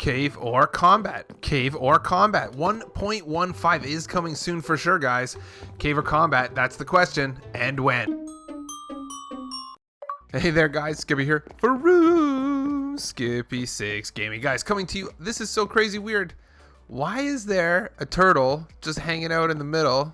Cave or combat? Cave or combat? 1.15 is coming soon for sure, guys. Cave or combat? That's the question. And when? Hey there, guys. Skippy here for Room Skippy 6 Gaming. Guys, coming to you. This is so crazy weird. Why is there a turtle just hanging out in the middle?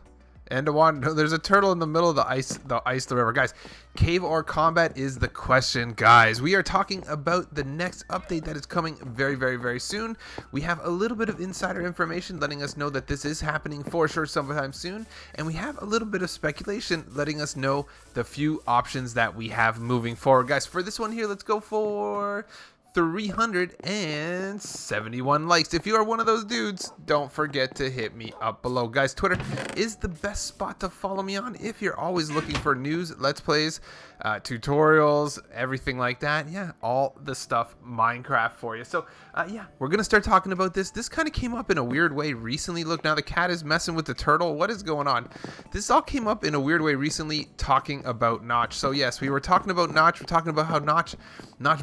And there's a turtle in the middle of the river. Guys, cave or combat is the question, guys. We are talking about the next update that is coming very, very, very soon. We have a little bit of insider information letting us know that this is happening for sure sometime soon. And we have a little bit of speculation letting us know the few options that we have moving forward. Guys, for this one here, let's go for 371 likes. If you are one of those dudes, don't forget to hit me up below. Guys, Twitter is the best spot to follow me on if you're always looking for news, let's plays, tutorials, everything like that. Yeah, all the stuff Minecraft for you. So yeah, we're gonna start talking about this. This kind of came up in a weird way recently. Look, now the cat is messing with the turtle. What is going on? This all came up in a weird way recently, talking about Notch. So yes, we were talking about Notch. We're talking about how Notch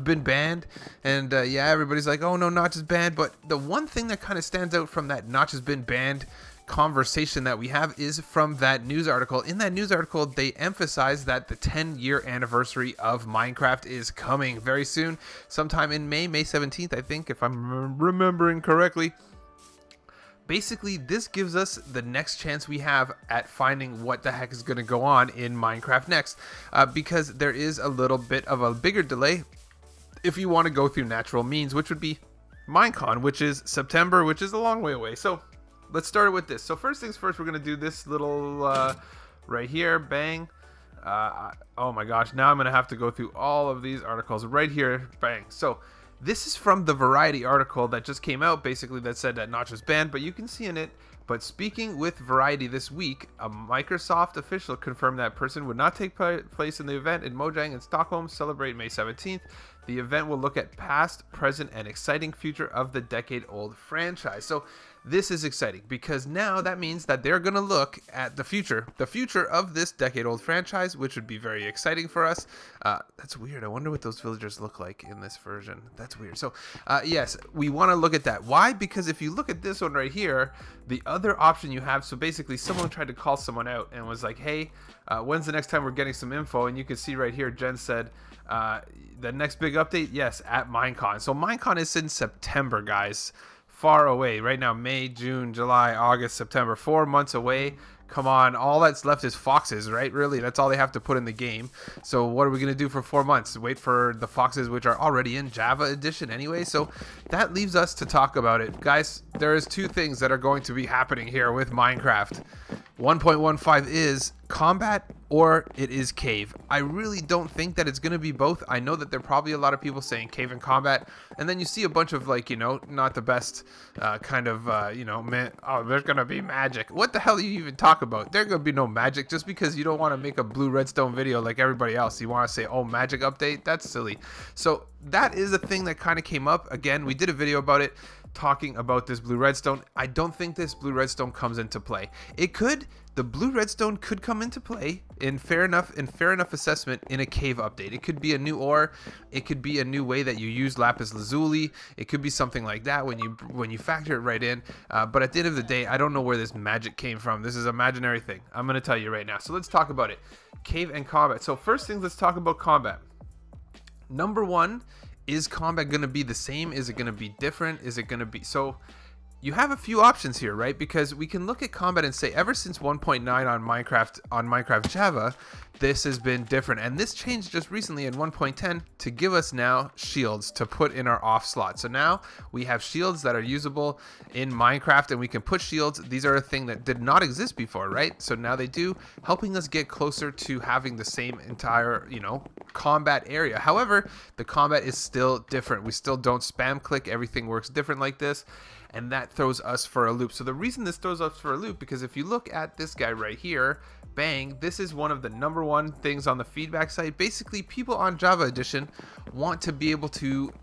been banned. And yeah, everybody's like, oh no, Notch is banned. But the one thing that kind of stands out from that Notch has been banned conversation that we have is from that news article. In that news article, they emphasize that the 10-year anniversary of Minecraft is coming very soon, sometime in May 17th, I think, if I'm remembering correctly. Basically, this gives us the next chance we have at finding what the heck is going to go on in Minecraft next, because there is a little bit of a bigger delay if you want to go through natural means, which would be Minecon, which is September, which is a long way away. So let's start with this. So first things first, we're going to do this little right here, bang. Oh my gosh, now I'm going to have to go through all of these articles right here, bang. So this is from the Variety article that just came out, basically, that said that Notch was banned, but you can see in it, but speaking with Variety this week, a Microsoft official confirmed that person would not take place in the event in Mojang in Stockholm, celebrate May 17th. The event will look at past, present, and exciting future of the decade-old franchise. So this is exciting because now that means that they're going to look at the future of this decade-old franchise, which would be very exciting for us. That's weird. I wonder what those villagers look like in this version. That's weird. So yes, we want to look at that. Why? Because if you look at this one right here, the other option you have, so basically someone tried to call someone out and was like, hey, when's the next time we're getting some info? And you can see right here, Jen said, the next big update, yes, at Minecon. So Minecon is in September, guys. Far away. Right now, May, June, July, August, September. 4 months away. Come on, all that's left is foxes, right? Really, that's all they have to put in the game. So what are we going to do for 4 months? Wait for the foxes, which are already in Java edition anyway. So that leaves us to talk about it. Guys, there is two things that are going to be happening here with Minecraft. 1.15 is combat or it is cave. I really don't think that it's going to be both. I know that there are probably a lot of people saying cave and combat, and then you see a bunch of, like, you know, not the best kind of, you know, oh, there's going to be magic. What the hell do you even talk about? There's going to be no magic just because you don't want to make a blue redstone video like everybody else. You want to say, oh, magic update? That's silly. So that is a thing that kind of came up. Again, we did a video about it, talking about this blue redstone. I don't think this blue redstone comes into play. It could. The blue redstone could come into play in fair enough assessment in a cave update. It could be a new ore. It could be a new way that you use Lapis Lazuli. It could be something like that when you factor it right in. But at the end of the day, I don't know where this magic came from. This is an imaginary thing. I'm going to tell you right now. So let's talk about it. Cave and combat. So first things, let's talk about combat. Number one, is combat going to be the same? Is it going to be different? Is it going to be... So you have a few options here, right? Because we can look at combat and say ever since 1.9 on Minecraft Java, this has been different. And this changed just recently in 1.10 to give us now shields to put in our off slot. So now we have shields that are usable in Minecraft, and we can put shields. These are a thing that did not exist before, right? So now they do, helping us get closer to having the same entire, you know, combat area. However, the combat is still different. We still don't spam click. Everything works different like this. And that throws us for a loop. So the reason this throws us for a loop, because if you look at this guy right here, bang, this is one of the #1 things on the feedback site. Basically, people on Java Edition want to be able to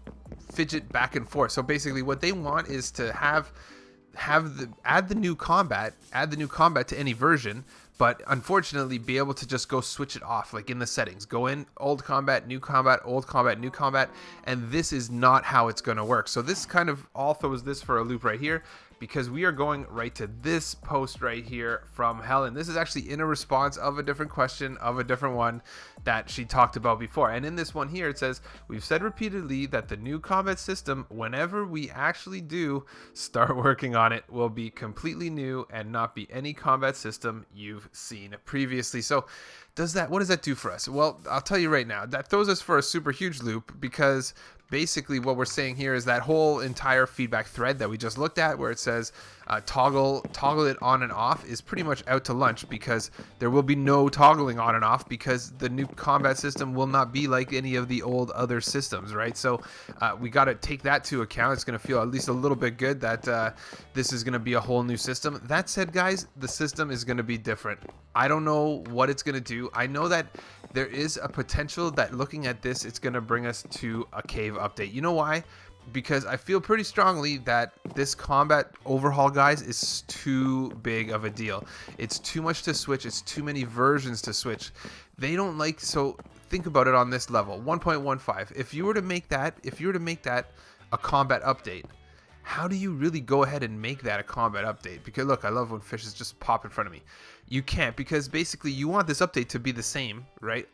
fidget back and forth. So basically what they want is to add the new combat to any version, but unfortunately be able to just go switch it off, like in the settings, go in old combat, new combat, old combat, new combat, and this is not how it's going to work. So this kind of all throws this for a loop right here, because we are going right to this post right here from Helen. This is actually in a response of a different question, of a different one that she talked about before. And in this one here, it says, we've said repeatedly that the new combat system, whenever we actually do start working on it, will be completely new and not be any combat system you've seen previously. So what does that do for us? Well, I'll tell you right now, that throws us for a super huge loop, because basically what we're saying here is that whole entire feedback thread that we just looked at, where it says toggle it on and off, is pretty much out to lunch, because there will be no toggling on and off, because the new combat system will not be like any of the old other systems, right? So we got to take that to account. It's going to feel at least a little bit good that this is going to be a whole new system. That said, guys, the system is going to be different. I don't know what it's going to do. I know that there is a potential that looking at this, it's going to bring us to a cave update. You know why? Because I feel pretty strongly that this combat overhaul, guys, is too big of a deal. It's too much to switch. It's too many versions to switch. They don't like, so think about it on this level, 1.15. If you were to make that a combat update, how do you really go ahead and make that a combat update? Because look, I love when fishes just pop in front of me. You can't, because basically you want this update to be the same, right?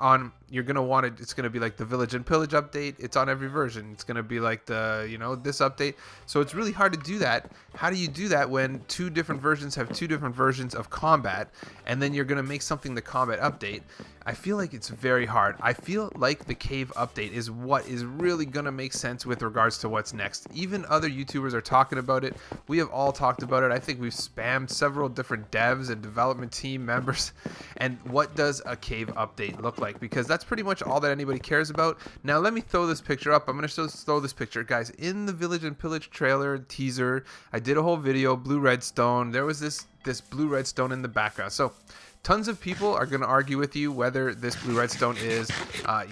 You're going to want it, it's going to be like the Village and Pillage update. It's on every version. It's going to be like the, this update. So it's really hard to do that. How do you do that when two different versions have two different versions of combat, and then you're going to make something the combat update? I feel like it's very hard. I feel like the cave update is what is really going to make sense with regards to what's next. Even other YouTubers are talking about it. We have all talked about it. I think we've spammed several different devs and development team members. And what does a cave update look like? Because that's pretty much all that anybody cares about. Now let me throw this picture up. I'm going to throw this picture, guys. In the Village and Pillage trailer teaser, I did a whole video, blue redstone. There was this blue redstone in the background. So tons of people are going to argue with you whether this blue redstone is, a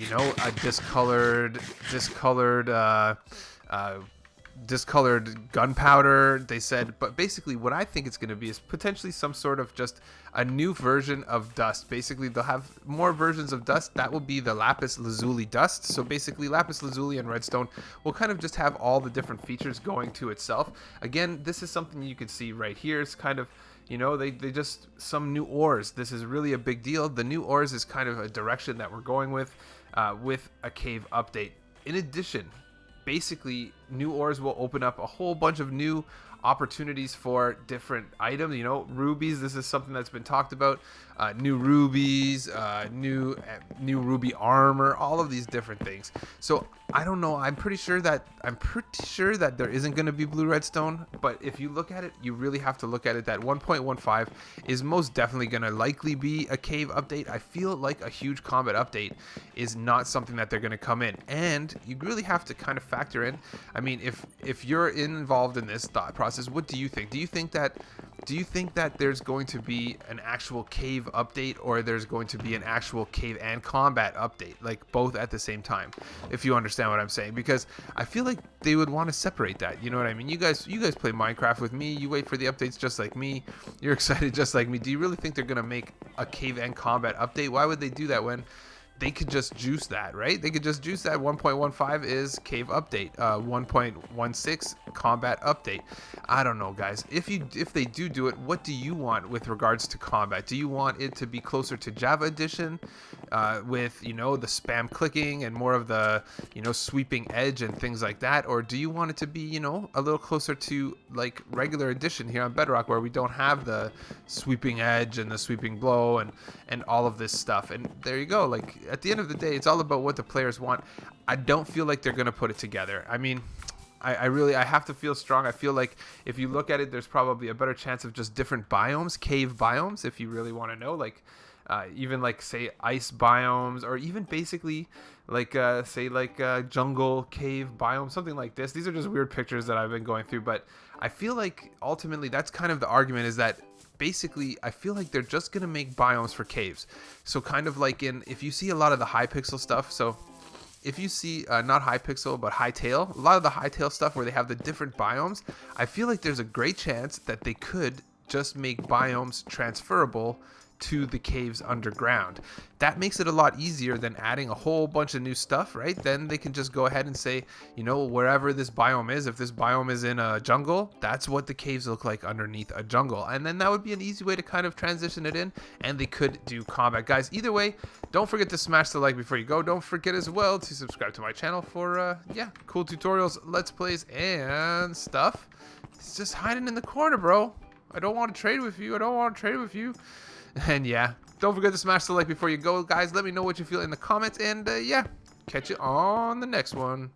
discolored gunpowder. They said, but basically what I think it's going to be is potentially some sort of just a new version of dust. Basically they'll have more versions of dust. That will be the Lapis Lazuli dust. So basically Lapis Lazuli and redstone will kind of just have all the different features going to itself. Again, this is something you can see right here. It's kind of, they just, some new ores. This is really a big deal. The new ores is kind of a direction that we're going with a cave update. In addition, basically new ores will open up a whole bunch of new opportunities for different items. Rubies, this is something that's been talked about. New rubies, new ruby armor, all of these different things. So I don't know, I'm pretty sure that there isn't going to be blue redstone, but if you look at it, you really have to look at it that 1.15 is most definitely going to likely be a cave update. I feel like a huge combat update is not something that they're going to come in, and you really have to kind of factor in, I mean, if you're involved in this thought process, what do you think? Do you think that there's going to be an actual cave update, or there's going to be an actual cave and combat update, like both at the same time, if you understand what I'm saying? Because I feel like they would want to separate that. You know what I mean? You guys play Minecraft with me. You wait for the updates just like me. You're excited just like me. Do you really think they're gonna make a cave and combat update? Why would they do that when they could just juice that, right? They could just juice that. 1.15 is cave update, 1.16 combat update. I don't know, guys. If they do it, what do you want with regards to combat? Do you want it to be closer to Java Edition, with the spam clicking and more of the sweeping edge and things like that, or do you want it to be a little closer to like regular edition here on Bedrock, where we don't have the sweeping edge and the sweeping blow and all of this stuff? And there you go. Like, at the end of the day, it's all about what the players want. I don't feel like they're going to put it together. I mean, I have to feel strong. I feel like if you look at it, there's probably a better chance of just different biomes, cave biomes, if you really want to know, like even like say ice biomes, or even basically like jungle cave biome, something like this. These are just weird pictures that I've been going through, but I feel like ultimately that's kind of the argument, is that basically I feel like they're just gonna make biomes for caves. So kind of like if you see a lot of the high pixel stuff, so if you see not high pixel but high tail, a lot of the high tail stuff where they have the different biomes, I feel like there's a great chance that they could just make biomes transferable to the caves underground. That makes it a lot easier than adding a whole bunch of new stuff, right? Then they can just go ahead and say, you know, wherever this biome is, if this biome is in a jungle, that's what the caves look like underneath a jungle. And then that would be an easy way to kind of transition it in, and they could do combat. Guys, either way, don't forget to smash the like before you go. Don't forget as well to subscribe to my channel for, yeah, cool tutorials, let's plays, and stuff. It's just hiding in the corner, bro. I don't want to trade with you. I don't want to trade with you. And yeah, don't forget to smash the like before you go, guys. Let me know what you feel in the comments. And yeah, catch you on the next one.